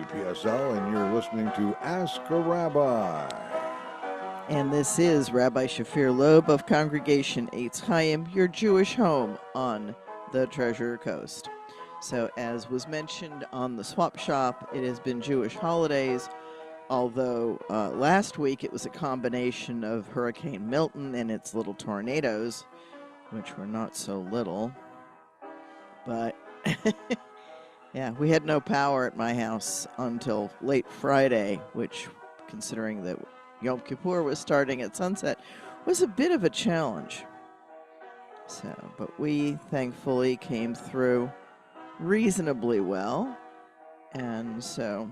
WPSL, and you're listening to Ask a Rabbi. And this is Rabbi Shafir Loeb of Congregation Eitz Chayim, your Jewish home on the Treasure Coast. So as was mentioned on the Swap Shop, it has been Jewish holidays, although last week it was a combination of Hurricane Milton and its little tornadoes, which were not so little. But yeah, we had no power at my house until late Friday, which, considering that Yom Kippur was starting at sunset, was a bit of a challenge. So, but we thankfully came through reasonably well. And so,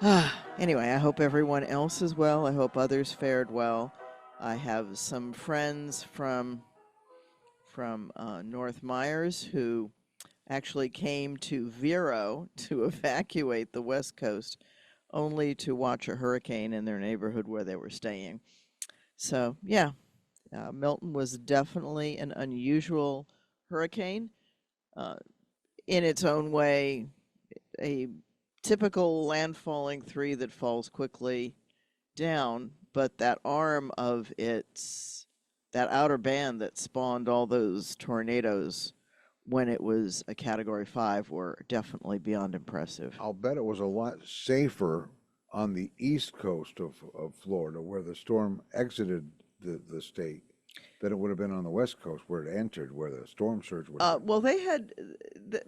yeah. Anyway, I hope everyone else is well. I hope others fared well. I have some friends from North Myers who actually came to Vero to evacuate the West Coast, only to watch a hurricane in their neighborhood where they were staying. So, yeah, Milton was definitely an unusual hurricane. In its own way, a typical landfalling 3 that falls quickly down, but that arm of that outer band that spawned all those tornadoes when it was a Category 5 were definitely beyond impressive. I'll bet it was a lot safer on the east coast of Florida, where the storm exited the state, than it would have been on the west coast where it entered, where the storm surge would have. Well, they had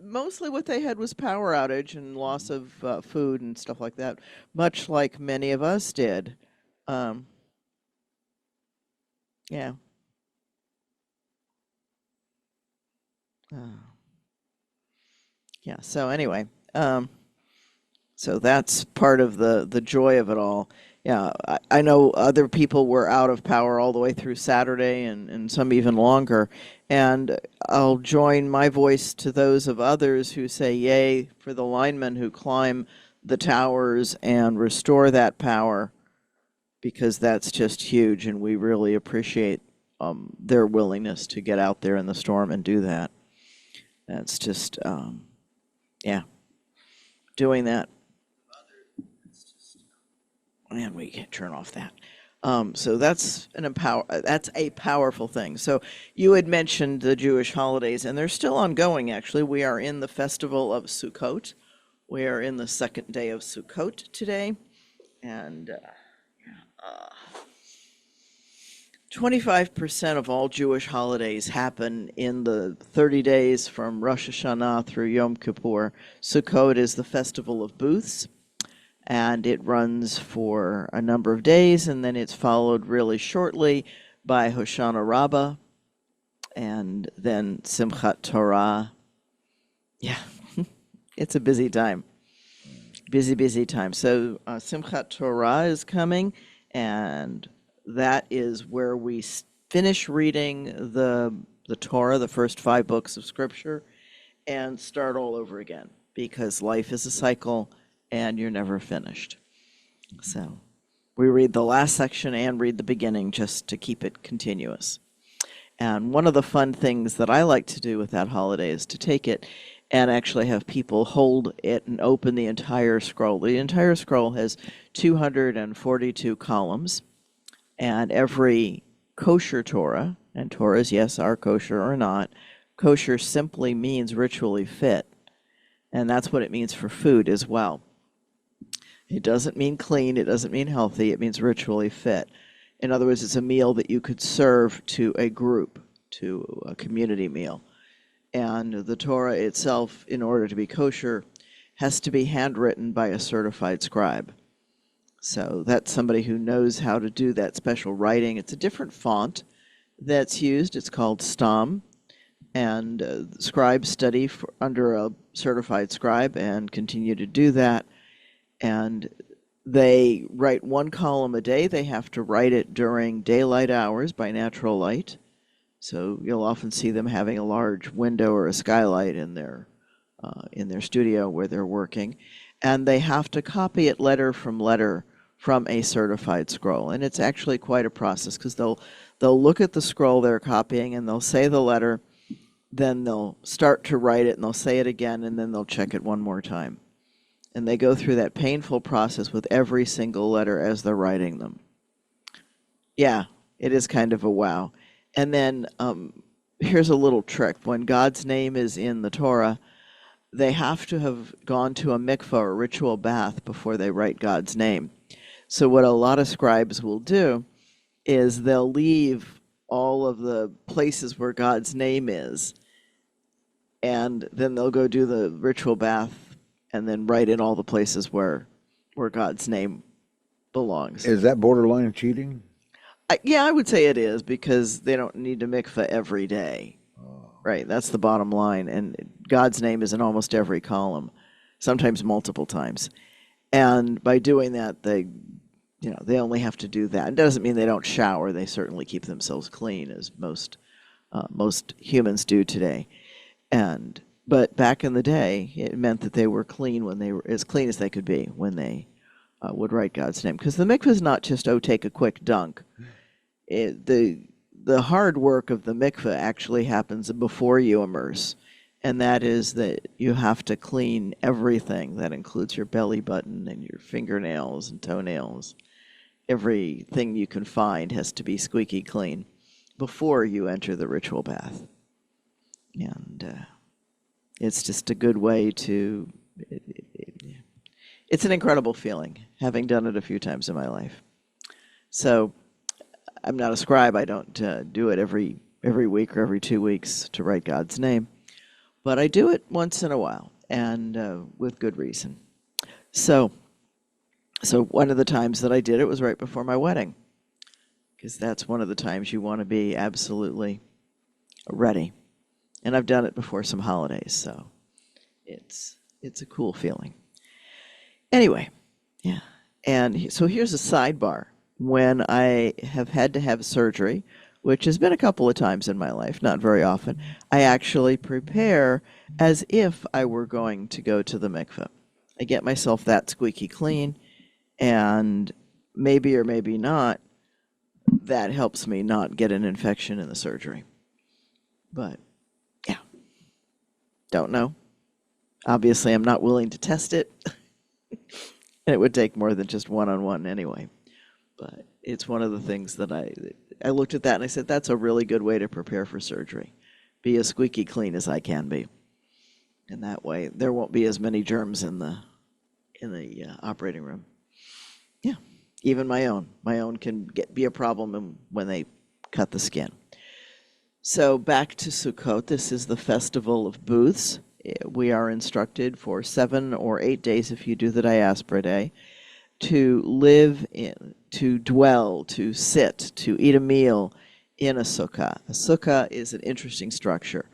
mostly what they had was power outage and loss of food and stuff like that, much like many of us did. Yeah. Yeah, so anyway, so that's part of the joy of it all. Yeah, I know other people were out of power all the way through Saturday and some even longer. And I'll join my voice to those of others who say, yay, for the linemen who climb the towers and restore that power, because that's just huge, and we really appreciate their willingness to get out there in the storm and do that. That's just, yeah, doing that. And we can't turn off that. So that's a powerful thing. So you had mentioned the Jewish holidays, and they're still ongoing, actually. We are in the festival of Sukkot. We are in the second day of Sukkot today. And 25% of all Jewish holidays happen in the 30 days from Rosh Hashanah through Yom Kippur. Sukkot is the festival of booths, and it runs for a number of days, and then it's followed really shortly by Hoshana Rabbah, and then Simchat Torah. Yeah, it's a busy time. Busy time. So Simchat Torah is coming, and that is where we finish reading the Torah, the first 5 books of Scripture, and start all over again, because life is a cycle and you're never finished. So we read the last section and read the beginning just to keep it continuous. And one of the fun things that I like to do with that holiday is to take it and actually have people hold it and open the entire scroll. The entire scroll has 242 columns. And every kosher Torah, and Torahs, yes, are kosher or not, kosher simply means ritually fit. And that's what it means for food as well. It doesn't mean clean, it doesn't mean healthy, it means ritually fit. In other words, it's a meal that you could serve to a group, to a community meal. And the Torah itself, in order to be kosher, has to be handwritten by a certified scribe. So that's somebody who knows how to do that special writing. It's a different font that's used. It's called Stam. And scribes study under a certified scribe and continue to do that. And they write 1 column a day. They have to write it during daylight hours by natural light. So you'll often see them having a large window or a skylight in their studio where they're working. And they have to copy it letter from a certified scroll. And it's actually quite a process, because they'll look at the scroll they're copying and they'll say the letter, then they'll start to write it and they'll say it again and then they'll check it one more time. And they go through that painful process with every single letter as they're writing them. Yeah, it is kind of a wow. And then here's a little trick. When God's name is in the Torah, they have to have gone to a mikvah or ritual bath before they write God's name. So what a lot of scribes will do is they'll leave all of the places where God's name is, and then they'll go do the ritual bath and then write in all the places where God's name belongs. Is that borderline cheating? Yeah, I would say it is, because they don't need to mikvah every day. Right, that's the bottom line. And God's name is in almost every column, sometimes multiple times. And by doing that, they only have to do that. It doesn't mean they don't shower. They certainly keep themselves clean, as most humans do today. But back in the day, it meant that they were clean when they were as clean as they could be when they would write God's name. Because the mikvah is not just, take a quick dunk. The hard work of the mikveh actually happens before you immerse, and that is that you have to clean everything. That includes your belly button and your fingernails and toenails. Everything you can find has to be squeaky clean before you enter the ritual bath. And it's just a good way to... It's an incredible feeling, having done it a few times in my life. So... I'm not a scribe. I don't do it every week or every 2 weeks to write God's name. But I do it once in a while, and with good reason. So one of the times that I did it was right before my wedding, because that's one of the times you want to be absolutely ready. And I've done it before some holidays, so it's a cool feeling. Anyway, yeah. And so here's a sidebar. When I have had to have surgery, which has been a couple of times in my life, not very often, I actually prepare as if I were going to go to the mikveh. I get myself that squeaky clean, and maybe or maybe not, that helps me not get an infection in the surgery. But, yeah, don't know. Obviously, I'm not willing to test it, and it would take more than just one-on-one anyway. But it's one of the things that I looked at that and I said, that's a really good way to prepare for surgery. Be as squeaky clean as I can be. And that way there won't be as many germs in the operating room. Yeah, even my own. My own can be a problem when they cut the skin. So back to Sukkot. This is the festival of booths. We are instructed for 7 or 8 days, if you do the diaspora day, to live in, to dwell, to sit, to eat a meal in a sukkah. A sukkah is an interesting structure.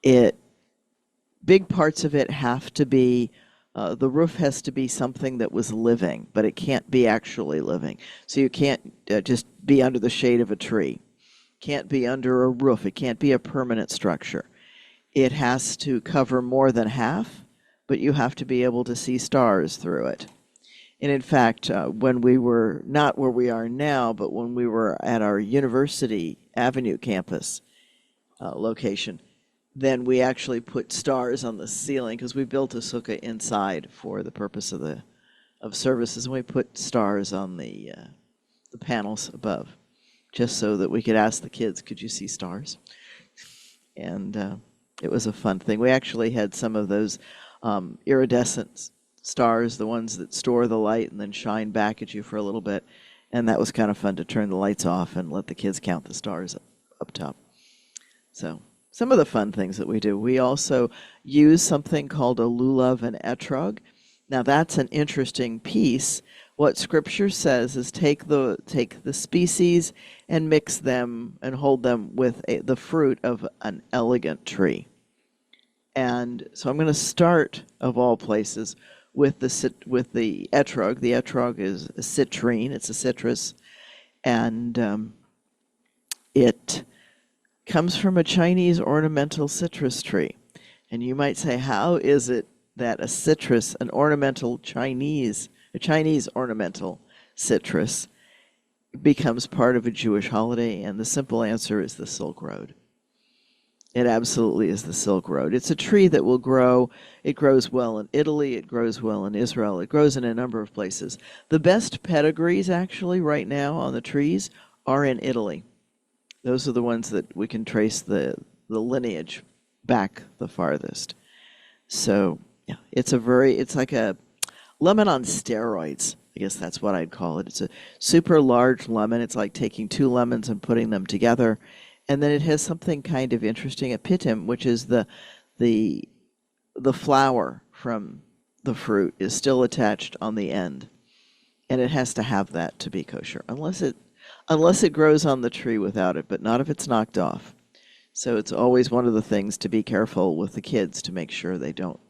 Big parts of it have to be, the roof has to be something that was living, but it can't be actually living. So you can't just be under the shade of a tree. Can't be under a roof. It can't be a permanent structure. It has to cover more than half, but you have to be able to see stars through it. And in fact, when we were, not where we are now, but when we were at our University Avenue campus location, then we actually put stars on the ceiling, because we built a sukkah inside for the purpose of services, and we put stars on the panels above, just so that we could ask the kids, could you see stars? And it was a fun thing. We actually had some of those iridescent stars, the ones that store the light and then shine back at you for a little bit. And that was kind of fun to turn the lights off and let the kids count the stars up top. So some of the fun things that we do. We also use something called a lulav and etrog. Now that's an interesting piece. What Scripture says is take the species and mix them and hold them with the fruit of an elegant tree. And so I'm going to start, of all places, with the etrog. The etrog is a citrine. It's a citrus, and it comes from a Chinese ornamental citrus tree. And you might say, how is it that a citrus, a Chinese ornamental citrus, becomes part of a Jewish holiday? And the simple answer is the Silk Road. It absolutely is the Silk Road. It's a tree that will grow. It grows well in Italy. It grows well in Israel. It grows in a number of places. The best pedigrees, actually, right now on the trees are in Italy. Those are the ones that we can trace the lineage back the farthest. So, yeah, it's like a lemon on steroids. I guess that's what I'd call it. It's a super large lemon. It's like taking two lemons and putting them together. And then it has something kind of interesting, a pitim, which is the flower from the fruit is still attached on the end. And it has to have that to be kosher, unless it grows on the tree without it, but not if it's knocked off. So it's always one of the things to be careful with the kids to make sure they don't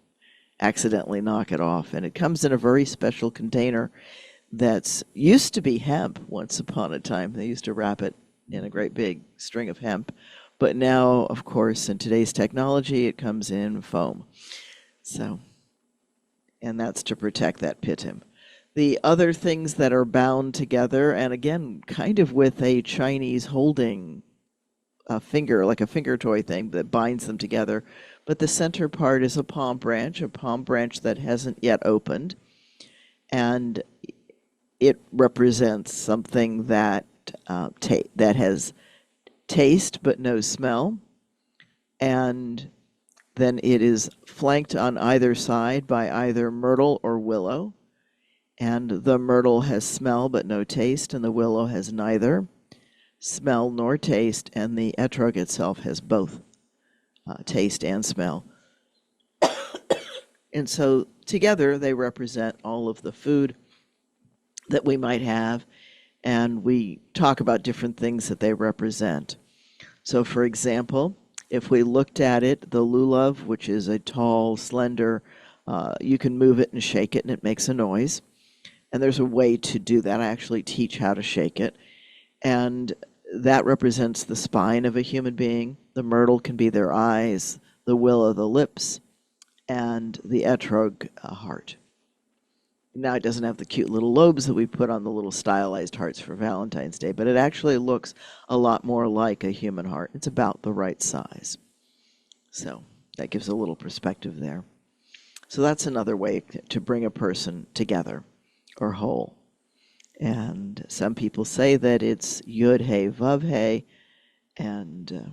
accidentally knock it off. And it comes in a very special container that's used to be hemp once upon a time. They used to wrap it in a great big string of hemp. But now, of course, in today's technology, it comes in foam. So, and that's to protect that pitim. The other things that are bound together, and again, kind of with a Chinese holding a finger, like a finger toy thing that binds them together. But the center part is a palm branch that hasn't yet opened. And it represents something that that has taste but no smell. And then it is flanked on either side by either myrtle or willow. And the myrtle has smell but no taste, and the willow has neither smell nor taste, and the etrog itself has both taste and smell. And so together they represent all of the food that we might have, and we talk about different things that they represent. So for example, if we looked at it, the lulav, which is a tall, slender, you can move it and shake it and it makes a noise. And there's a way to do that. I actually teach how to shake it. And that represents the spine of a human being. The myrtle can be their eyes, the willow, the lips, and the etrog, a heart. Now, it doesn't have the cute little lobes that we put on the little stylized hearts for Valentine's Day, but it actually looks a lot more like a human heart. It's about the right size. So that gives a little perspective there. So that's another way to bring a person together or whole. And some people say that it's Yud He Vav He, and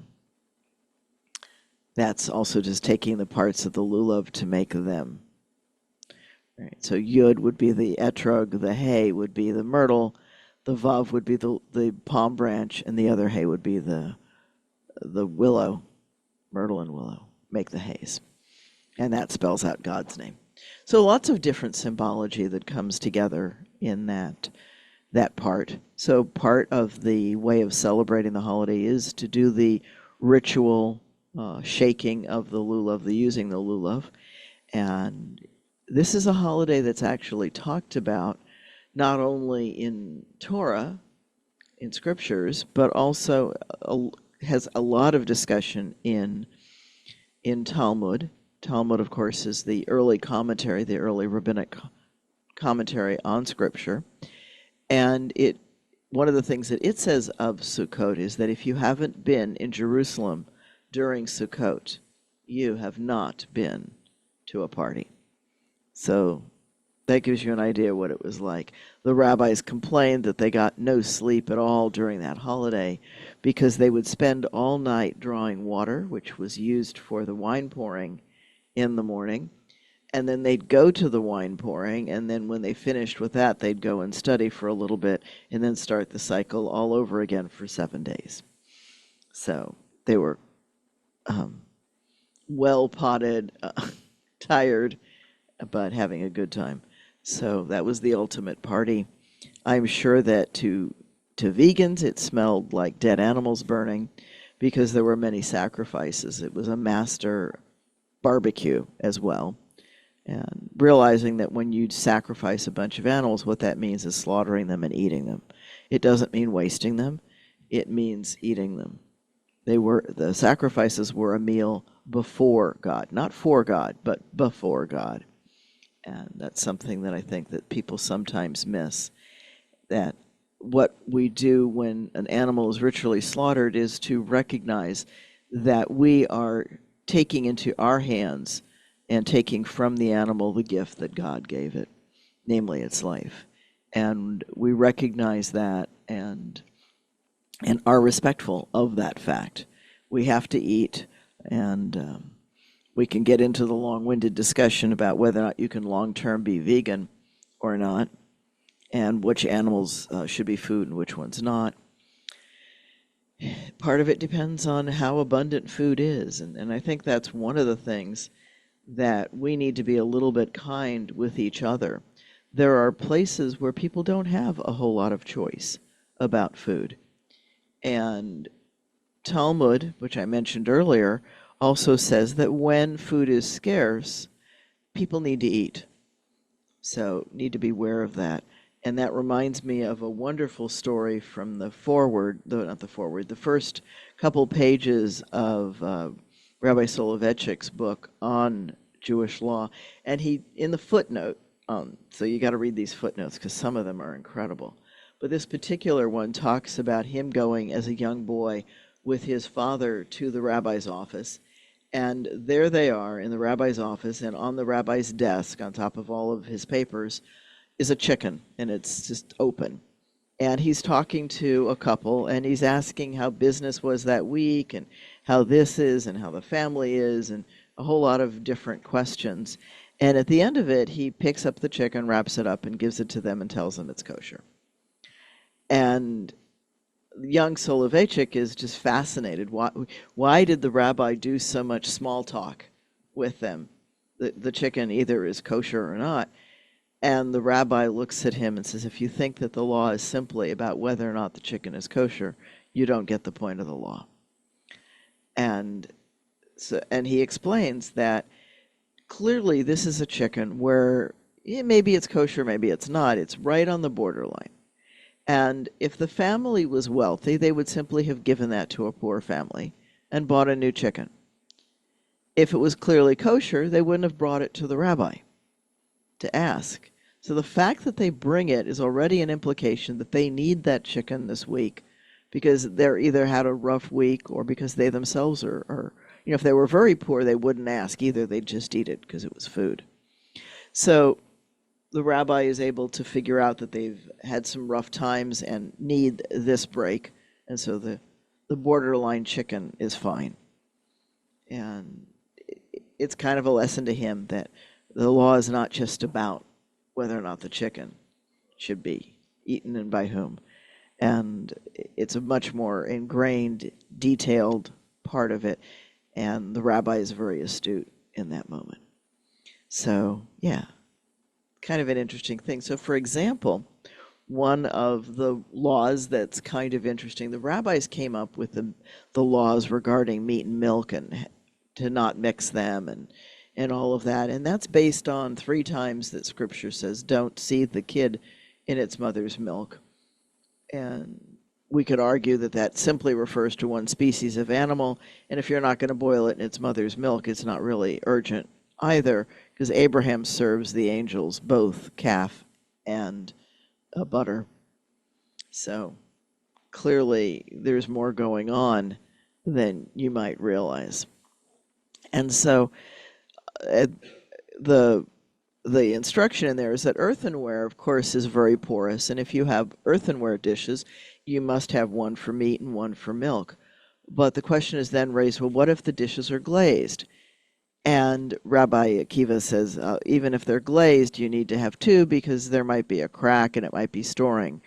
that's also just taking the parts of the lulav to make them. Right. So Yud would be the etrog, the He would be the myrtle, the Vav would be the palm branch, and the other He would be the willow, myrtle and willow, make the He's. And that spells out God's name. So lots of different symbology that comes together in that part. So part of the way of celebrating the holiday is to do the ritual shaking of the lulav, the using the lulav. And this is a holiday that's actually talked about not only in Torah, in scriptures, but also has a lot of discussion in Talmud. Talmud, of course, is the early commentary, the early rabbinic commentary on Scripture. And one of the things that it says of Sukkot is that if you haven't been in Jerusalem during Sukkot, you have not been to a party. So that gives you an idea what it was like. The rabbis complained that they got no sleep at all during that holiday because they would spend all night drawing water, which was used for the wine pouring in the morning, and then they'd go to the wine pouring, and then when they finished with that, they'd go and study for a little bit, and then start the cycle all over again for 7 days. So they were well-potted, tired, but having a good time. So that was the ultimate party. I'm sure that to vegans, it smelled like dead animals burning because there were many sacrifices. It was a master barbecue as well. And realizing that when you sacrifice a bunch of animals, what that means is slaughtering them and eating them. It doesn't mean wasting them. It means eating them. The sacrifices were a meal before God, not for God, but before God. And that's something that I think that people sometimes miss, that what we do when an animal is ritually slaughtered is to recognize that we are taking into our hands and taking from the animal the gift that God gave it, namely its life. And we recognize that and are respectful of that fact. We have to eat, and we can get into the long-winded discussion about whether or not you can long-term be vegan or not, and which animals should be food and which ones not. Part of it depends on how abundant food is, and I think that's one of the things that we need to be a little bit kind with each other. There are places where people don't have a whole lot of choice about food. And Talmud, which I mentioned earlier, also says that when food is scarce, people need to eat. So need to be aware of that. And that reminds me of a wonderful story from the first couple pages of Rabbi Soloveitchik's book on Jewish law. And he, in the footnote, so you got to read these footnotes because some of them are incredible. But this particular one talks about him going as a young boy with his father to the rabbi's office. And there they are in the rabbi's office, and on the rabbi's desk, on top of all of his papers, is a chicken, and it's just open. And he's talking to a couple, and he's asking how business was that week, and how this is, and how the family is, and a whole lot of different questions. And at the end of it, he picks up the chicken, wraps it up, and gives it to them and tells them it's kosher. And young Soloveitchik is just fascinated. Why did the rabbi do so much small talk with them? The chicken either is kosher or not. And the rabbi looks at him and says, if you think that the law is simply about whether or not the chicken is kosher, you don't get the point of the law. And he explains that clearly this is a chicken where maybe it's kosher, maybe it's not. It's right on the borderline. And if the family was wealthy, they would simply have given that to a poor family and bought a new chicken. If it was clearly kosher, they wouldn't have brought it to the rabbi to ask. So the fact that they bring it is already an implication that they need that chicken this week because they're either had a rough week or because they themselves are if they were very poor, they wouldn't ask either. They'd just eat it because it was food. So the rabbi is able to figure out that they've had some rough times and need this break. And so the borderline chicken is fine. And it's kind of a lesson to him that the law is not just about whether or not the chicken should be eaten and by whom. And it's a much more ingrained, detailed part of it. And the rabbi is very astute in that moment. So, yeah, kind of an interesting thing. So, for example, one of the laws that's kind of interesting, the rabbis came up with the laws regarding meat and milk and to not mix them and all of that. And that's based on 3 times that Scripture says, don't seethe the kid in its mother's milk. And we could argue that that simply refers to one species of animal. And if you're not going to boil it in its mother's milk, it's not really urgent either, because Abraham serves the angels both calf and butter. So clearly there's more going on than you might realize. And so the instruction in there is that earthenware, of course, is very porous. And if you have earthenware dishes, you must have one for meat and one for milk. But the question is then raised, well, what if the dishes are glazed? And Rabbi Akiva says, even if they're glazed, you need to have 2 because there might be a crack and it might be storing.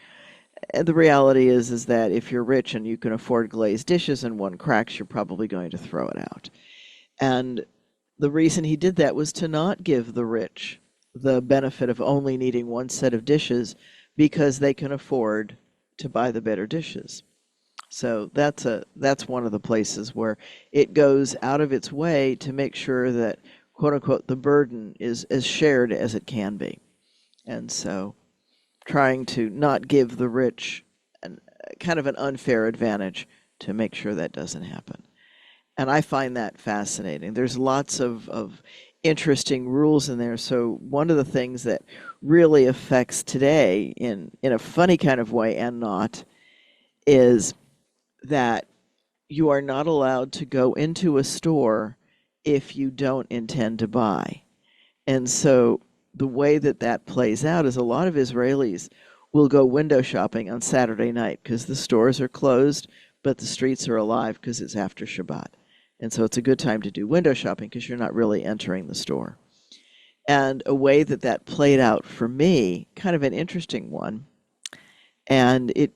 And the reality is that if you're rich and you can afford glazed dishes and one cracks, you're probably going to throw it out. And the reason he did that was to not give the rich the benefit of only needing one set of dishes because they can afford to buy the better dishes. So that's one of the places where it goes out of its way to make sure that, quote unquote, the burden is as shared as it can be. And so trying to not give the rich kind of an unfair advantage to make sure that doesn't happen. And I find that fascinating. There's lots of interesting rules in there. So one of the things that really affects today in a funny kind of way and not is that, you are not allowed to go into a store if you don't intend to buy. And so the way that that plays out is a lot of Israelis will go window shopping on Saturday night because the stores are closed, but the streets are alive because it's after Shabbat. And so it's a good time to do window shopping because you're not really entering the store. And a way that that played out for me, kind of an interesting one, and it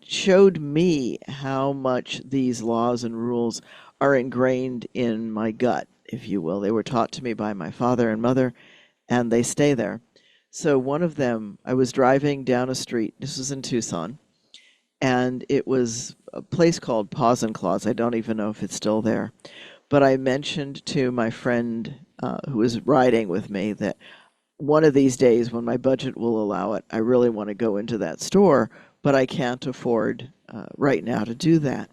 showed me how much these laws and rules are ingrained in my gut, if you will. They were taught to me by my father and mother, and they stay there. So one of them, I was driving down a street, this was in Tucson, and it was a place called Paws and Claws. I don't even know if it's still there. But I mentioned to my friend who was riding with me that one of these days when my budget will allow it, I really want to go into that store, but I can't afford right now to do that.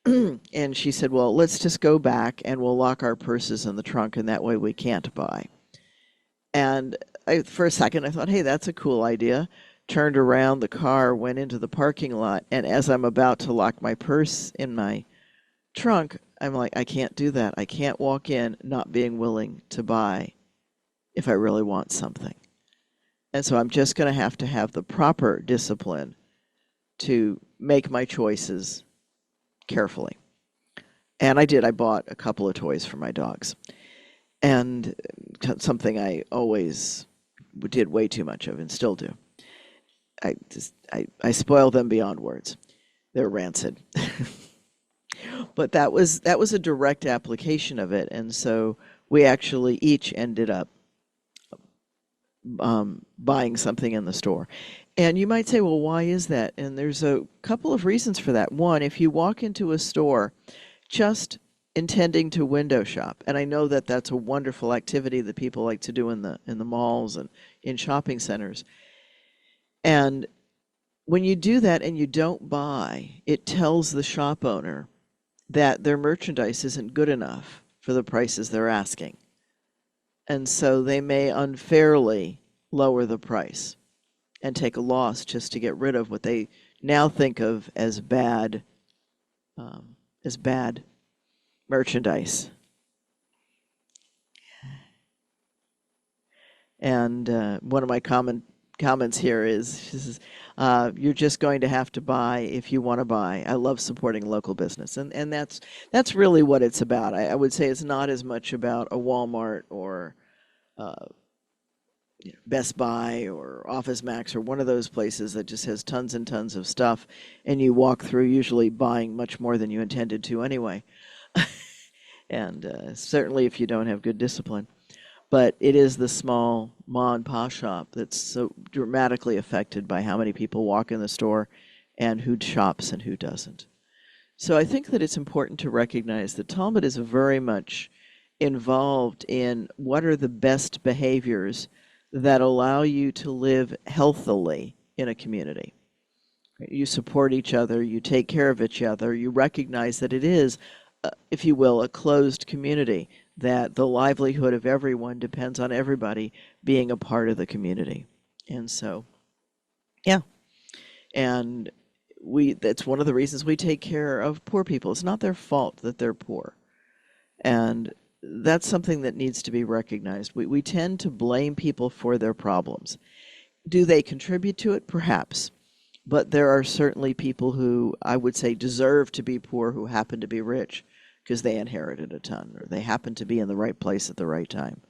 And she said, well, let's just go back and we'll lock our purses in the trunk and that way we can't buy. And for a second I thought, hey, that's a cool idea. Turned around the car, went into the parking lot, and as I'm about to lock my purse in my trunk, I'm like, I can't do that. I can't walk in not being willing to buy if I really want something. And so I'm just going to have the proper discipline to make my choices carefully. And I did. I bought a couple of toys for my dogs. And something I always did way too much of and still do. I spoil them beyond words. They're rancid. But that was a direct application of it. And so we actually each ended up buying something in the store. And you might say, well, why is that? And there's a couple of reasons for that. One, if you walk into a store just intending to window shop, and I know that that's a wonderful activity that people like to do in the malls and in shopping centers. And when you do that and you don't buy, it tells the shop owner that their merchandise isn't good enough for the prices they're asking. And so they may unfairly lower the price and take a loss just to get rid of what they now think of as bad merchandise. And one of my comments here is you're just going to have to buy if you want to buy. I love supporting local business, and that's really what it's about. I would say it's not as much about a Walmart or Best Buy or Office Max or one of those places that just has tons and tons of stuff, and you walk through usually buying much more than you intended to anyway. And certainly if you don't have good discipline. But it is the small ma and pa shop that's so dramatically affected by how many people walk in the store and who shops and who doesn't. So I think that it's important to recognize that Talmud is very much involved in what are the best behaviors that allow you to live healthily in a community. You support each other, you take care of each other, you recognize that it is, if you will, a closed community, that the livelihood of everyone depends on everybody being a part of the community. And so, yeah. And that's one of the reasons we take care of poor people. It's not their fault that they're poor. And that's something that needs to be recognized. We tend to blame people for their problems. Do they contribute to it? Perhaps. But there are certainly people who I would say deserve to be poor who happen to be rich because they inherited a ton or they happen to be in the right place at the right time.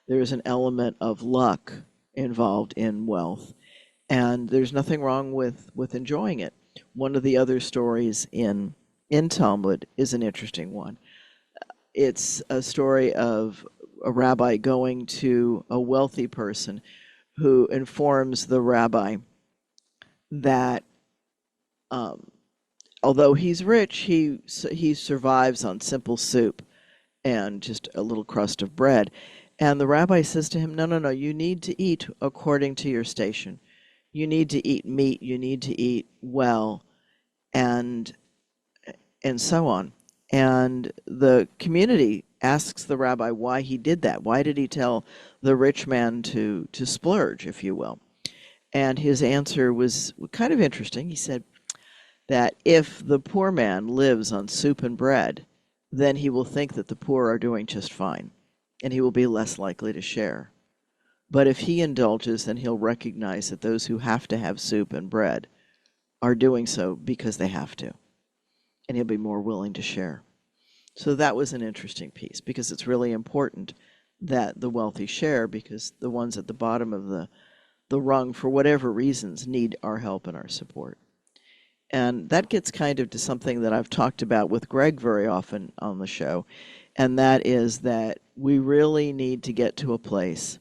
There's an element of luck involved in wealth, and there's nothing wrong with enjoying it. One of the other stories in Talmud is an interesting one. It's a story of a rabbi going to a wealthy person who informs the rabbi that although he's rich, he survives on simple soup and just a little crust of bread. And the rabbi says to him, no, you need to eat according to your station. You need to eat meat, you need to eat well, and so on. And the community asks the rabbi why he did that. Why did he tell the rich man to splurge, if you will? And his answer was kind of interesting. He said, that if the poor man lives on soup and bread, then he will think that the poor are doing just fine, and he will be less likely to share. But if he indulges, then he'll recognize that those who have to have soup and bread are doing so because they have to, and he'll be more willing to share. So that was an interesting piece, because it's really important that the wealthy share, because the ones at the bottom of the rung, for whatever reasons, need our help and our support. And that gets kind of to something that I've talked about with Greg very often on the show, and that is that we really need to get to a place,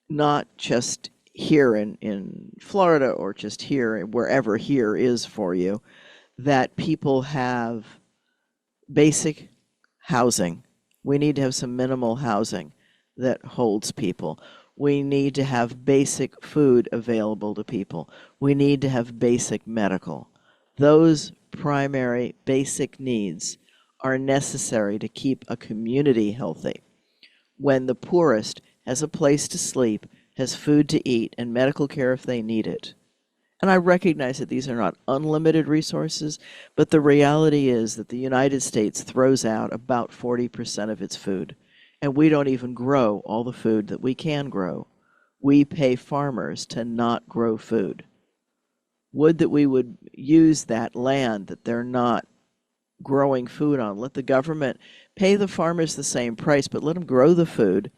not just here in Florida or just here, wherever here is for you, that people have basic housing. We need to have some minimal housing that holds people. We need to have basic food available to people. We need to have basic medical. Those primary basic needs are necessary to keep a community healthy. When the poorest has a place to sleep, has food to eat, and medical care if they need it. And I recognize that these are not unlimited resources, but the reality is that the United States throws out about 40% of its food, and we don't even grow all the food that we can grow. We pay farmers to not grow food. Would that we would use that land that they're not growing food on. Let the government pay the farmers the same price, but let them grow the food,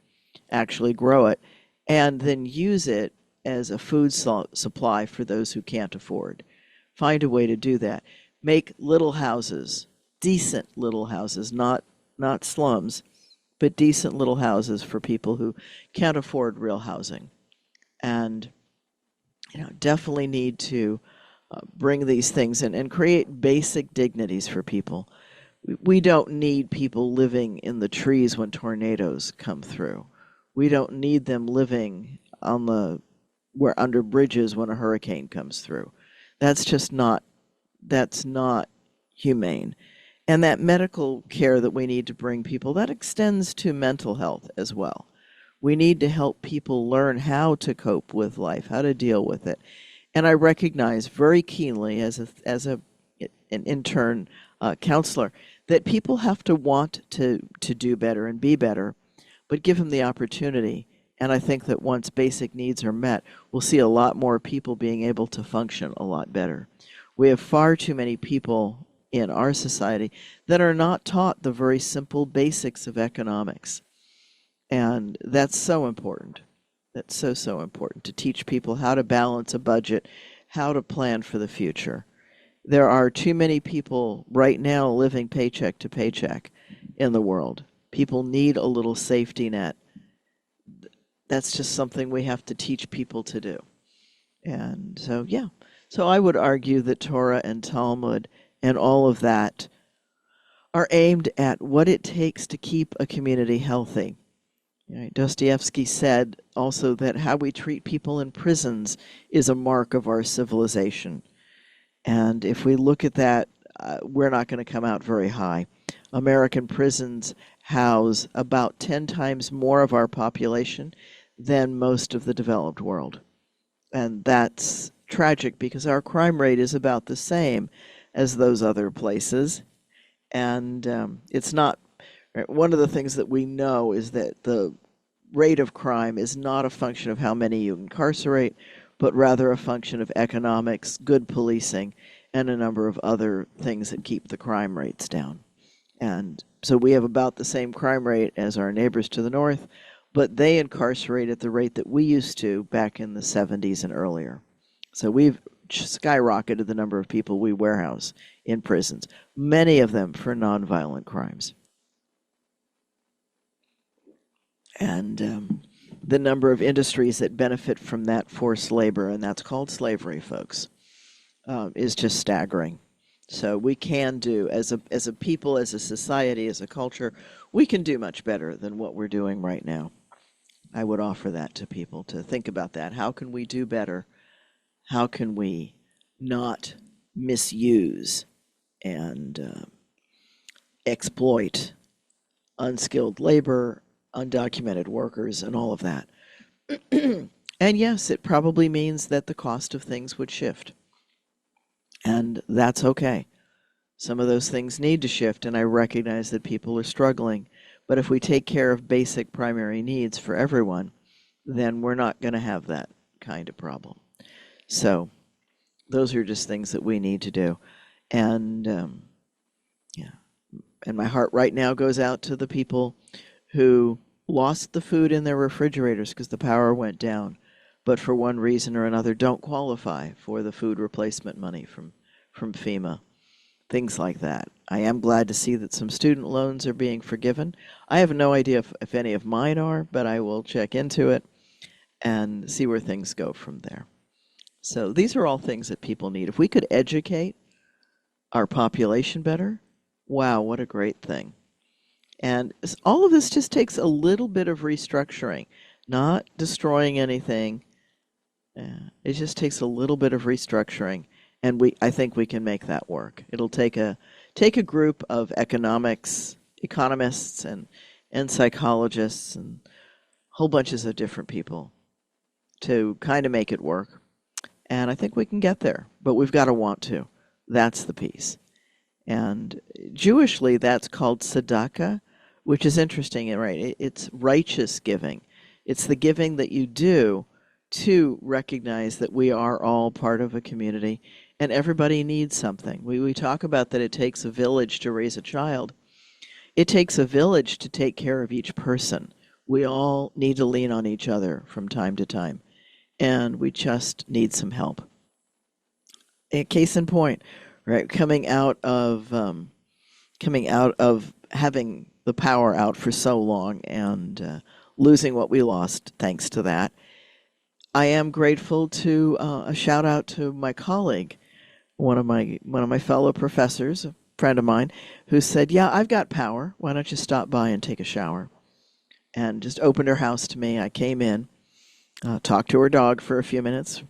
actually grow it, and then use it as a food supply for those who can't afford. Find a way to do that. Make little houses, decent little houses, not slums, but decent little houses for people who can't afford real housing. And definitely need to bring these things in and create basic dignities for people. We don't need people living in the trees when tornadoes come through. We don't need them living under bridges when a hurricane comes through. That's not humane. And that medical care that we need to bring people, that extends to mental health as well. We need to help people learn how to cope with life, how to deal with it. And I recognize very keenly as an intern counselor that people have to want to do better and be better, but give them the opportunity. And I think that once basic needs are met, we'll see a lot more people being able to function a lot better. We have far too many people in our society that are not taught the very simple basics of economics. And that's so important. That's so important to teach people how to balance a budget, how to plan for the future. There are too many people right now living paycheck to paycheck in the world. People need a little safety net. That's just something we have to teach people to do. And so, yeah. So I would argue that Torah and Talmud and all of that are aimed at what it takes to keep a community healthy. Dostoevsky said also that how we treat people in prisons is a mark of our civilization. And if we look at that, we're not going to come out very high. American prisons house about 10 times more of our population than most of the developed world. And that's tragic because our crime rate is about the same as those other places. And it's not, one of the things that we know is that the rate of crime is not a function of how many you incarcerate, but rather a function of economics, good policing, and a number of other things that keep the crime rates down. And so we have about the same crime rate as our neighbors to the north, but they incarcerate at the rate that we used to back in the 70s and earlier. So we've skyrocketed the number of people we warehouse in prisons, many of them for nonviolent crimes. And the number of industries that benefit from that forced labor, and that's called slavery, folks, is just staggering. So we can do, as a people, as a society, as a culture, we can do much better than what we're doing right now. I would offer that to people to think about that. How can we do better? How can we not misuse and exploit unskilled labor, undocumented workers, and all of that? And yes, it probably means that the cost of things would shift. And that's okay. Some of those things need to shift, and I recognize that people are struggling. But if we take care of basic primary needs for everyone, then we're not going to have that kind of problem. So those are just things that we need to do. And yeah, and my heart right now goes out to the people who lost the food in their refrigerators because the power went down, but for one reason or another don't qualify for the food replacement money from FEMA. Things like that. I am glad to see that some student loans are being forgiven. I have no idea if any of mine are, but I will check into it and see where things go from there. So these are all things that people need. If we could educate our population better, wow, what a great thing. And all of this just takes a little bit of restructuring, not destroying anything. It just takes a little bit of restructuring, and I think we can make that work. It'll take a group of economists, and psychologists, and whole bunches of different people to kind of make it work. And I think we can get there, but we've got to want to. That's the piece. And Jewishly, that's called tzedakah, which is interesting, right? It's righteous giving. It's the giving that you do to recognize that we are all part of a community and everybody needs something. We talk about that it takes a village to raise a child. It takes a village to take care of each person. We all need to lean on each other from time to time, and we just need some help. A case in point, right? Coming out of having the power out for so long and losing what we lost thanks to that. I am grateful to a shout out to my colleague, one of my fellow professors, a friend of mine, who said, "Yeah, I've got power. Why don't you stop by and take a shower?" And just opened her house to me. I came in, talked to her dog for a few minutes,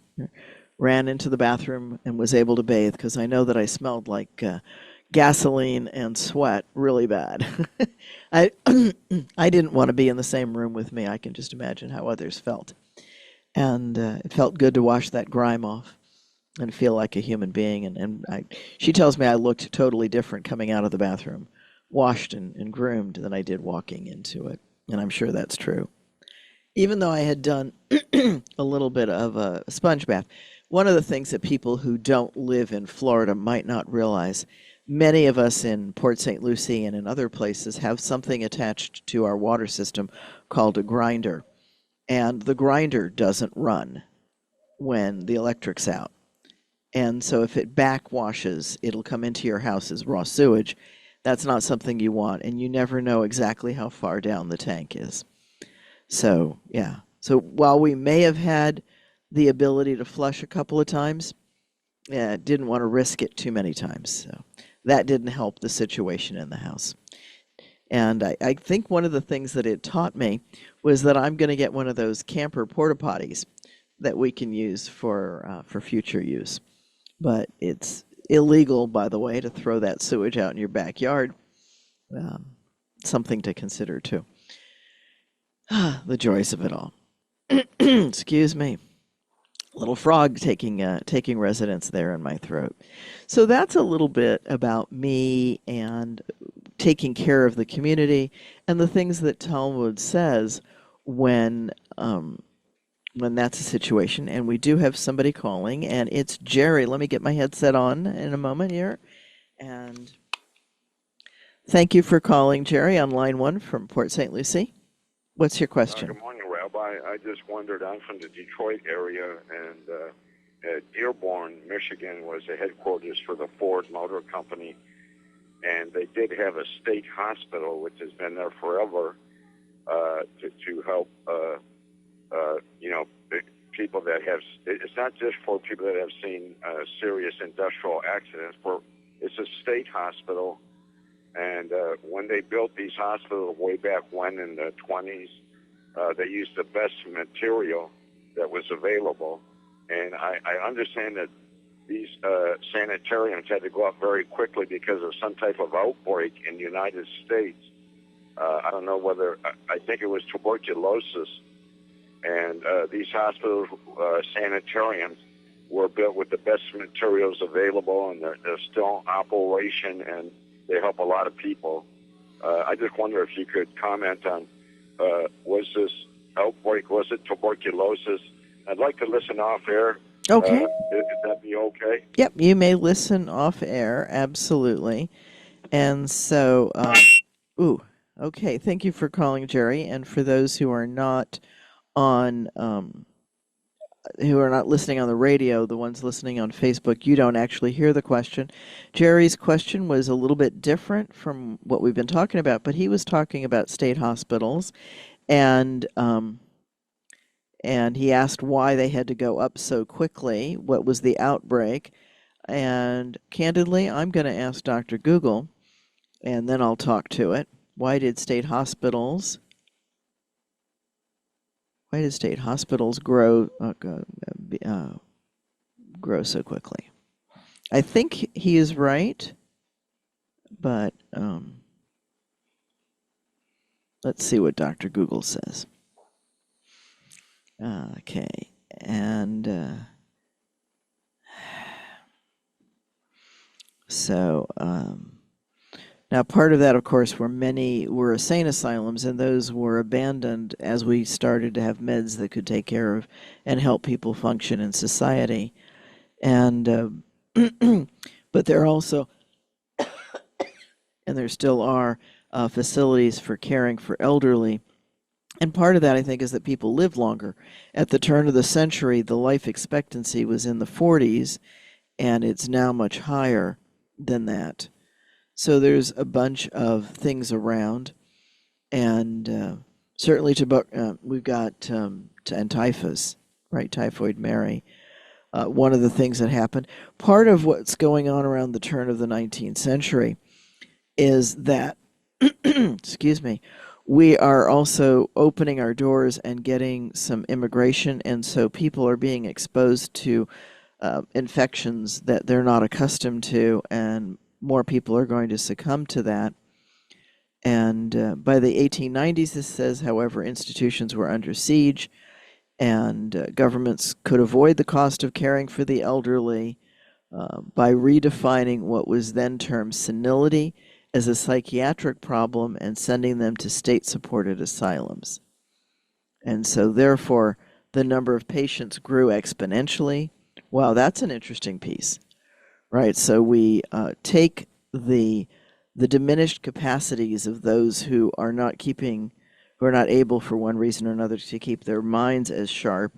ran into the bathroom, and was able to bathe because I know that I smelled like gasoline and sweat really bad. I I didn't want to be in the same room with me. I can just imagine how others felt. And it felt good to wash that grime off and feel like a human being. She tells me I looked totally different coming out of the bathroom, washed and groomed, than I did walking into it. And I'm sure that's true. Even though I had done a little bit of a sponge bath, one of the things that people who don't live in Florida might not realize, many of us in Port St. Lucie and in other places have something attached to our water system called a grinder. And the grinder doesn't run when the electric's out. And so if it backwashes, it'll come into your house as raw sewage. That's not something you want, and you never know exactly how far down the tank is. So, yeah. So while we may have had the ability to flush a couple of times, didn't want to risk it too many times. So that didn't help the situation in the house. And I think one of the things that it taught me was that I'm going to get one of those camper porta potties that we can use for future use. But it's illegal, by the way, to throw that sewage out in your backyard. Something to consider too. The joys of it all. Excuse me. Little frog taking residence there in my throat. So that's a little bit about me and taking care of the community and the things that Talmud says when that's a situation. And we do have somebody calling, and it's Jerry. Let me get my headset on in a moment here. And thank you for calling, Jerry, on line 1 from Port St. Lucie. What's your question? Good morning, Rabbi. I just wondered, I'm from the Detroit area, and Dearborn, Michigan was the headquarters for the Ford Motor Company, and they did have a state hospital, which has been there forever, to help, people that have, it's not just for people that have seen serious industrial accidents, it's a state hospital. And when they built these hospitals way back when in the 20s, they used the best material that was available. And I understand that these sanitariums had to go up very quickly because of some type of outbreak in the United States. I don't know whether, I think it was tuberculosis. And these hospital sanitariums were built with the best materials available, and they're still in operation, and they help a lot of people. I just wonder if you could comment on, was this outbreak, was it tuberculosis? I'd like to listen off air. Okay. Would that be okay? Yep, you may listen off air, absolutely. And so, okay, thank you for calling, Jerry. And for those who are not on, who are not listening on the radio, the ones listening on Facebook, you don't actually hear the question. Jerry's question was a little bit different from what we've been talking about, but he was talking about state hospitals, and he asked why they had to go up so quickly, what was the outbreak, and candidly, I'm going to ask Dr. Google, and then I'll talk to it. Why did state hospitals grow so quickly? I think he is right, but let's see what Dr. Google says. Okay, and so now part of that, of course, were insane asylums, and those were abandoned as we started to have meds that could take care of and help people function in society. And but there also, and there still are facilities for caring for elderly. And part of that, I think, is that people live longer. At the turn of the century, the life expectancy was in the 40s, and it's now much higher than that. So there's a bunch of things around, and certainly we've got and typhus, right? Typhoid Mary. One of the things that happened. Part of what's going on around the turn of the 19th century is that, excuse me, we are also opening our doors and getting some immigration, and so people are being exposed to infections that they're not accustomed to, and more people are going to succumb to that. And by the 1890s, this says, however, institutions were under siege, and governments could avoid the cost of caring for the elderly by redefining what was then termed senility as a psychiatric problem and sending them to state-supported asylums. And so, therefore, the number of patients grew exponentially. Wow, that's an interesting piece, right? So we take the diminished capacities of those who are not able for one reason or another to keep their minds as sharp,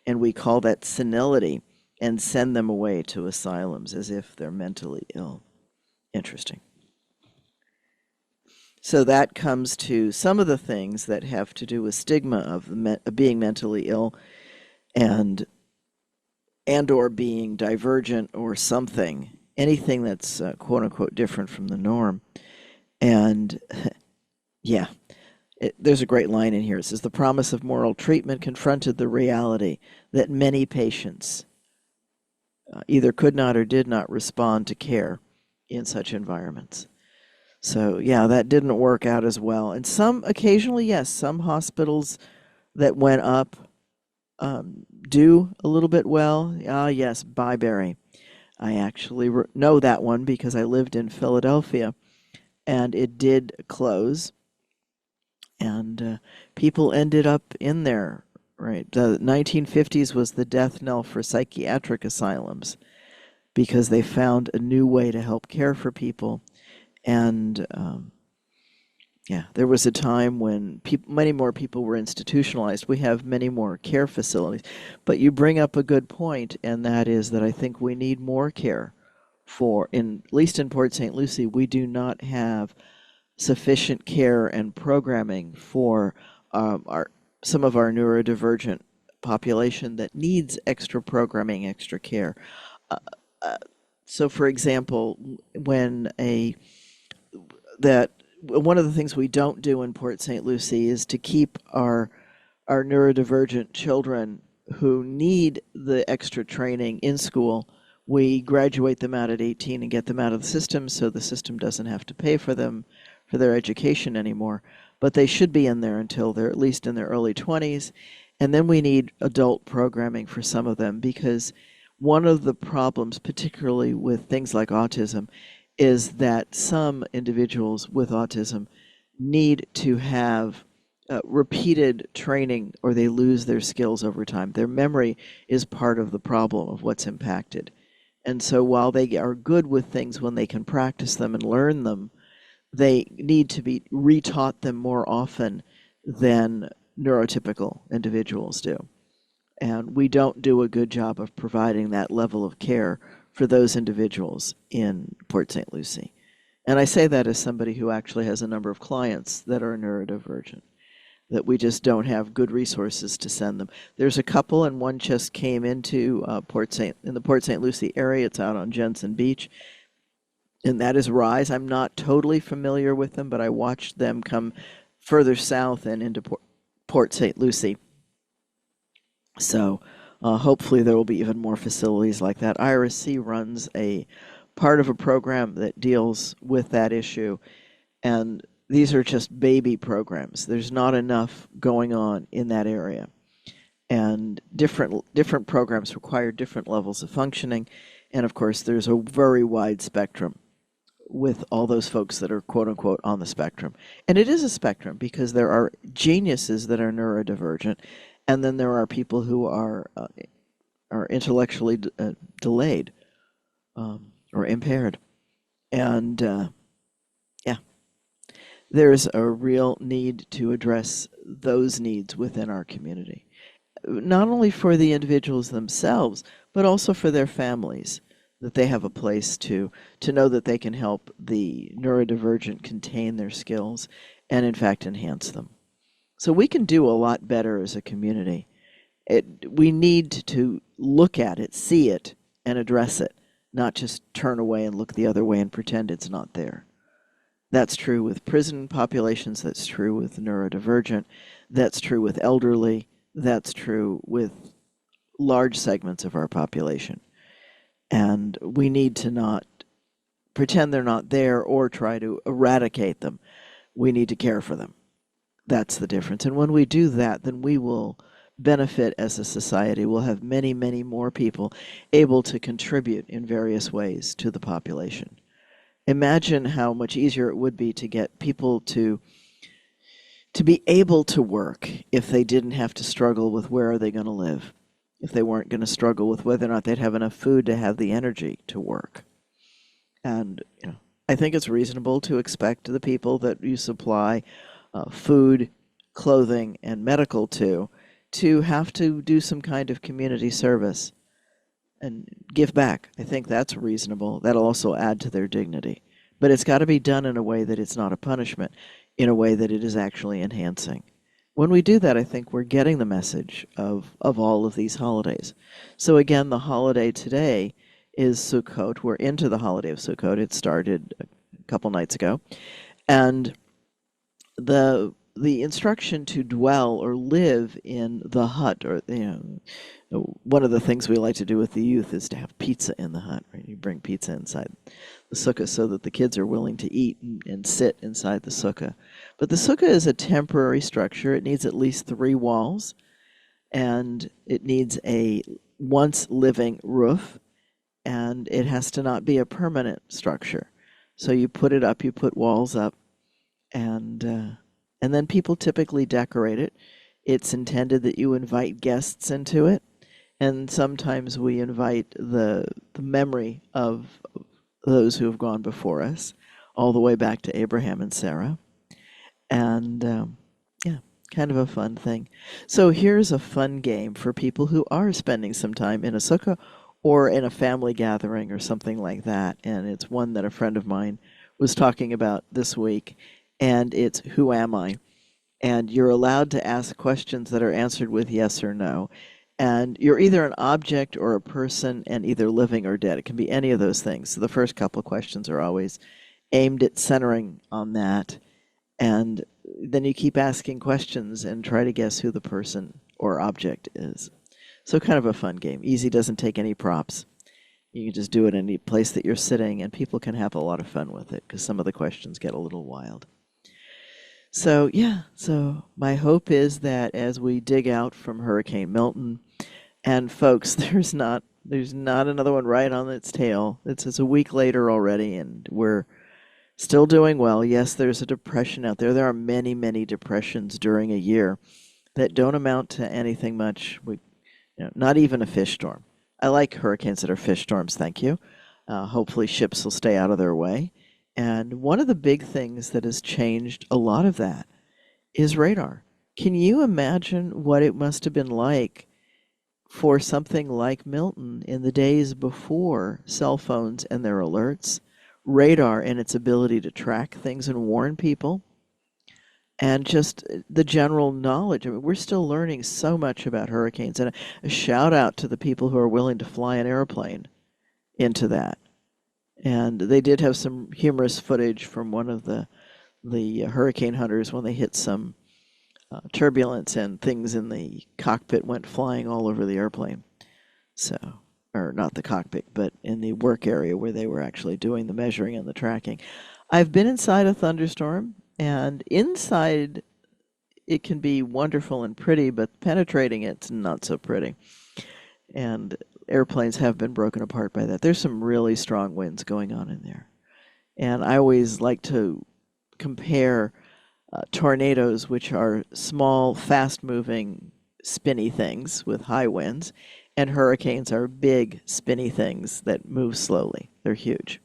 and we call that senility, and send them away to asylums as if they're mentally ill. Interesting. So that comes to some of the things that have to do with stigma of being mentally ill and or being divergent or something, anything that's quote-unquote different from the norm. And yeah, there's a great line in here. It says, the promise of moral treatment confronted the reality that many patients either could not or did not respond to care in such environments. So, yeah, that didn't work out as well. And occasionally, yes, some hospitals that went up do a little bit well. Yes, Byberry. I actually know that one because I lived in Philadelphia, and it did close. And people ended up in there, right? The 1950s was the death knell for psychiatric asylums because they found a new way to help care for people. And there was a time when many more people were institutionalized. We have many more care facilities. But you bring up a good point, and that is that I think we need more care at least in Port St. Lucie, we do not have sufficient care and programming for some of our neurodivergent population that needs extra programming, extra care. So, for example, one of the things we don't do in Port St. Lucie is to keep our neurodivergent children who need the extra training in school. We graduate them out at 18 and get them out of the system so the system doesn't have to pay for them for their education anymore. But they should be in there until they're at least in their early 20s. And then we need adult programming for some of them because one of the problems, particularly with things like autism, is that some individuals with autism need to have repeated training or they lose their skills over time. Their memory is part of the problem of what's impacted. And so while they are good with things when they can practice them and learn them, they need to be retaught them more often than neurotypical individuals do. And we don't do a good job of providing that level of care for those individuals in Port St. Lucie. And I say that as somebody who actually has a number of clients that are neurodivergent, that we just don't have good resources to send them. There's a couple, and one just came into in the Port St. Lucie area. It's out on Jensen Beach, and that is Rise. I'm not totally familiar with them, but I watched them come further south and into Port St. Lucie. So hopefully there will be even more facilities like that. IRSC runs a part of a program that deals with that issue, and these are just baby programs. There's not enough going on in that area, and different programs require different levels of functioning, and of course there's a very wide spectrum with all those folks that are quote unquote on the spectrum. And it is a spectrum because there are geniuses that are neurodivergent, and then there are people who are intellectually delayed or impaired. And yeah, there's a real need to address those needs within our community, not only for the individuals themselves, but also for their families, that they have a place to know that they can help the neurodivergent contain their skills and, in fact, enhance them. So we can do a lot better as a community. We need to look at it, see it, and address it, not just turn away and look the other way and pretend it's not there. That's true with prison populations, that's true with neurodivergent, that's true with elderly, that's true with large segments of our population. And we need to not pretend they're not there or try to eradicate them. We need to care for them. That's the difference. And when we do that, then we will benefit as a society. We'll have many, many more people able to contribute in various ways to the population. Imagine how much easier it would be to get people to be able to work if they didn't have to struggle with where are they going to live, if they weren't going to struggle with whether or not they'd have enough food to have the energy to work. And I think it's reasonable to expect the people that you supply food, clothing, and medical to have to do some kind of community service and give back. I think that's reasonable. That'll also add to their dignity. But it's got to be done in a way that it's not a punishment, in a way that it is actually enhancing. When we do that, I think we're getting the message of all of these holidays. So again, the holiday today is Sukkot. We're into the holiday of Sukkot. It started a couple nights ago. And the instruction to dwell or live in the hut, or one of the things we like to do with the youth is to have pizza in the hut, right? You bring pizza inside the sukkah so that the kids are willing to eat and sit inside the sukkah. But the sukkah is a temporary structure. It needs at least 3 walls, and it needs a once living roof, and it has to not be a permanent structure. So you put it up, you put walls up, and then people typically decorate it. It's intended that you invite guests into it, and sometimes we invite the memory of those who have gone before us, all the way back to Abraham and Sarah. And kind of a fun thing. So here's a fun game for people who are spending some time in a sukkah or in a family gathering or something like that. And it's one that a friend of mine was talking about this week, and it's Who Am I? And you're allowed to ask questions that are answered with yes or no. And you're either an object or a person, and either living or dead. It can be any of those things. So the first couple of questions are always aimed at centering on that. And then you keep asking questions and try to guess who the person or object is. So kind of a fun game. Easy, doesn't take any props. You can just do it in any place that you're sitting, and people can have a lot of fun with it because some of the questions get a little wild. So my hope is that as we dig out from Hurricane Milton, and folks, there's not There's not another one right on its tail. It's a week later already, and we're still doing well. Yes, there's a depression out there. There are many, many depressions during a year that don't amount to anything much. Not even a fish storm. I like hurricanes that are fish storms, thank you. Hopefully ships will stay out of their way. And one of the big things that has changed a lot of that is radar. Can you imagine what it must have been like for something like Milton in the days before cell phones and their alerts, radar and its ability to track things and warn people, and just the general knowledge? I mean, we're still learning so much about hurricanes, and a shout out to the people who are willing to fly an airplane into that. And they did have some humorous footage from one of the hurricane hunters when they hit some turbulence and things in the cockpit went flying all over the airplane. So, or not the cockpit, but in the work area where they were actually doing the measuring and the tracking. I've been inside a thunderstorm, and inside it can be wonderful and pretty, but penetrating it's not so pretty. And airplanes have been broken apart by that. There's some really strong winds going on in there. And I always like to compare tornadoes, which are small, fast-moving, spinny things with high winds, and hurricanes are big, spinny things that move slowly. They're huge.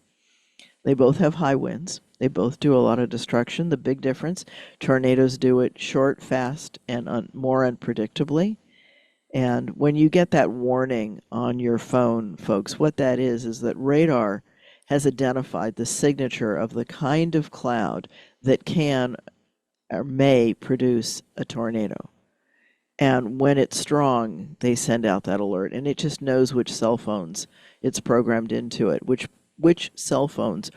They both have high winds. They both do a lot of destruction. The big difference, tornadoes do it short, fast, and more unpredictably. And when you get that warning on your phone, folks, what that is that radar has identified the signature of the kind of cloud that can or may produce a tornado. And when it's strong, they send out that alert, and it just knows which cell phones it's programmed into it, which cell phones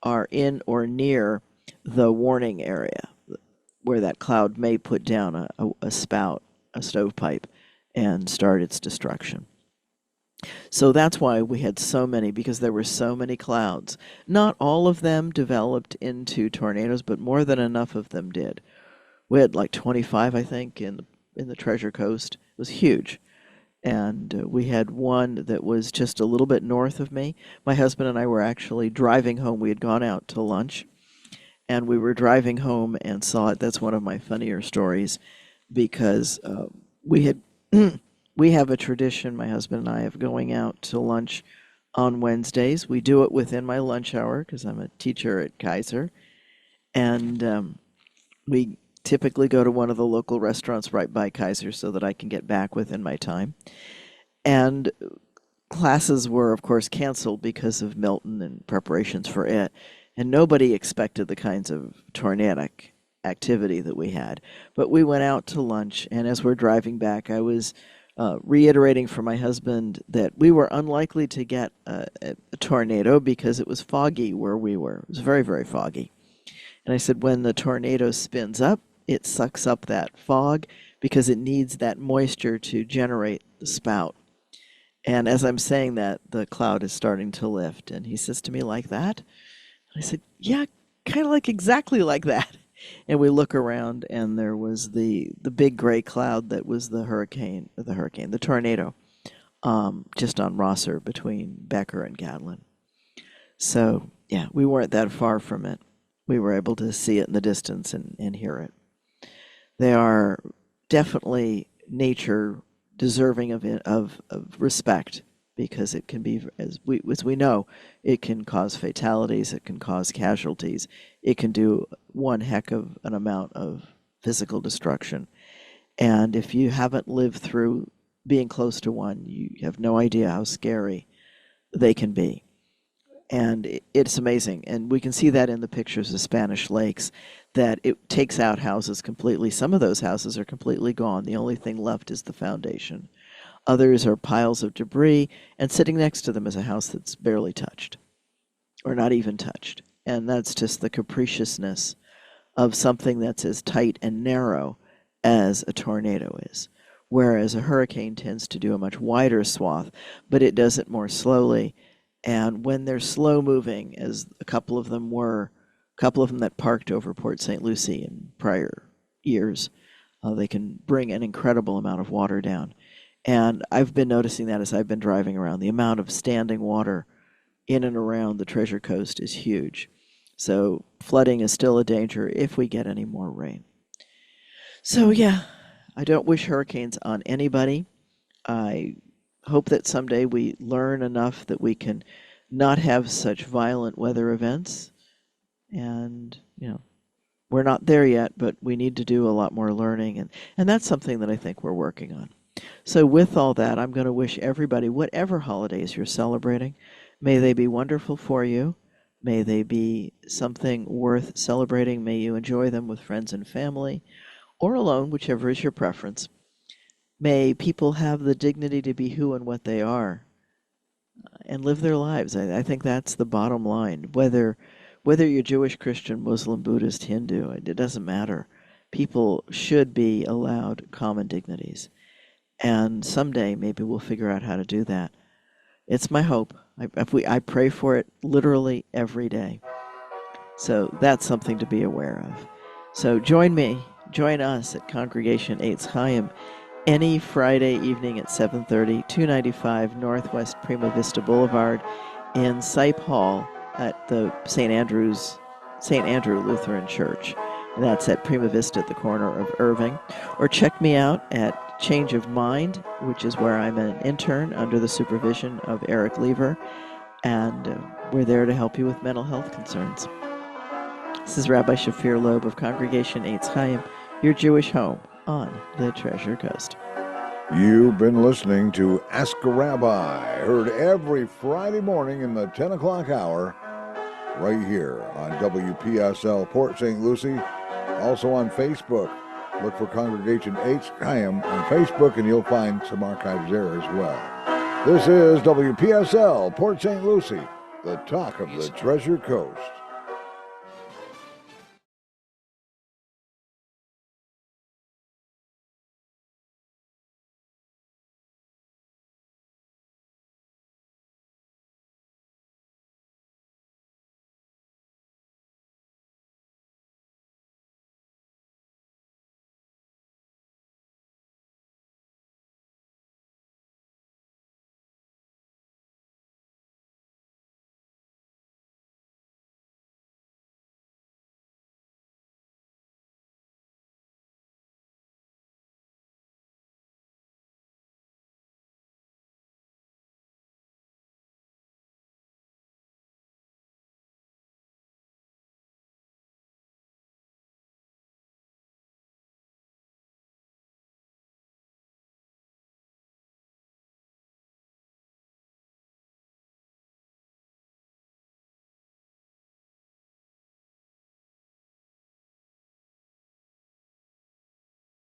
are in or near the warning area where that cloud may put down a spout, a stovepipe, and start its destruction. So that's why we had so many, because there were so many clouds. Not all of them developed into tornadoes, but more than enough of them did. We had like 25, I think, in the Treasure Coast. It was huge. And we had one that was just a little bit north of me. My husband and I were actually driving home. We had gone out to lunch, and we were driving home and saw it. That's one of my funnier stories, because we have a tradition, my husband and I, of going out to lunch on Wednesdays. We do it within my lunch hour because I'm a teacher at Kaiser. And we typically go to one of the local restaurants right by Kaiser so that I can get back within my time. And classes were, of course, canceled because of Milton and preparations for it. And nobody expected the kinds of tornadic activity that we had. But we went out to lunch, and as we're driving back, I was reiterating for my husband that we were unlikely to get a tornado because it was foggy where we were. It was very, very foggy. And I said, when the tornado spins up, it sucks up that fog because it needs that moisture to generate the spout. And as I'm saying that, the cloud is starting to lift. And he says to me, like that? And I said, yeah, kind of like exactly like that. And we look around, and there was the big gray cloud that was the tornado, just on Rosser between Becker and Gatlin. So, yeah, we weren't that far from it. We were able to see it in the distance and hear it. They are definitely nature deserving of respect, because it can be, as we know, it can cause fatalities, it can cause casualties, it can do one heck of an amount of physical destruction. And if you haven't lived through being close to one, you have no idea how scary they can be. And it's amazing. And we can see that in the pictures of Spanish lakes, that it takes out houses completely. Some of those houses are completely gone. The only thing left is the foundation. Others are piles of debris, and sitting next to them is a house that's barely touched, or not even touched. And that's just the capriciousness of something that's as tight and narrow as a tornado is. Whereas a hurricane tends to do a much wider swath, but it does it more slowly. And when they're slow moving, as a couple of them that parked over Port St. Lucie in prior years, they can bring an incredible amount of water down. And I've been noticing that as I've been driving around. The amount of standing water in and around the Treasure Coast is huge. So flooding is still a danger if we get any more rain. So yeah, I don't wish hurricanes on anybody. I hope that someday we learn enough that we can not have such violent weather events. And, we're not there yet, but we need to do a lot more learning. And that's something that I think we're working on. So with all that, I'm going to wish everybody, whatever holidays you're celebrating, may they be wonderful for you. May they be something worth celebrating. May you enjoy them with friends and family, or alone, whichever is your preference. May people have the dignity to be who and what they are and live their lives. I think that's the bottom line. Whether you're Jewish, Christian, Muslim, Buddhist, Hindu, it doesn't matter. People should be allowed common dignities. And someday maybe we'll figure out how to do that. It's my hope. I pray for it literally every day. So that's something to be aware of. So join us at Congregation Eitz Chayim any Friday evening at 7:30, 295 Northwest Prima Vista Boulevard in Sipe Hall at the St. Andrew Lutheran Church. And that's at Prima Vista at the corner of Irving. Or check me out at Change of Mind, which is where I'm an intern under the supervision of Eric Lever. And we're there to help you with mental health concerns. This is Rabbi Shafir Loeb of Congregation Eitz Chayim, your Jewish home on the Treasure Coast. You've been listening to Ask a Rabbi, heard every Friday morning in the 10 o'clock hour, right here on WPSL Port St. Lucie, also on Facebook. Look for Congregation Eitz Chayim on Facebook, and you'll find some archives there as well. This is WPSL Port St. Lucie, the talk of the Treasure Coast.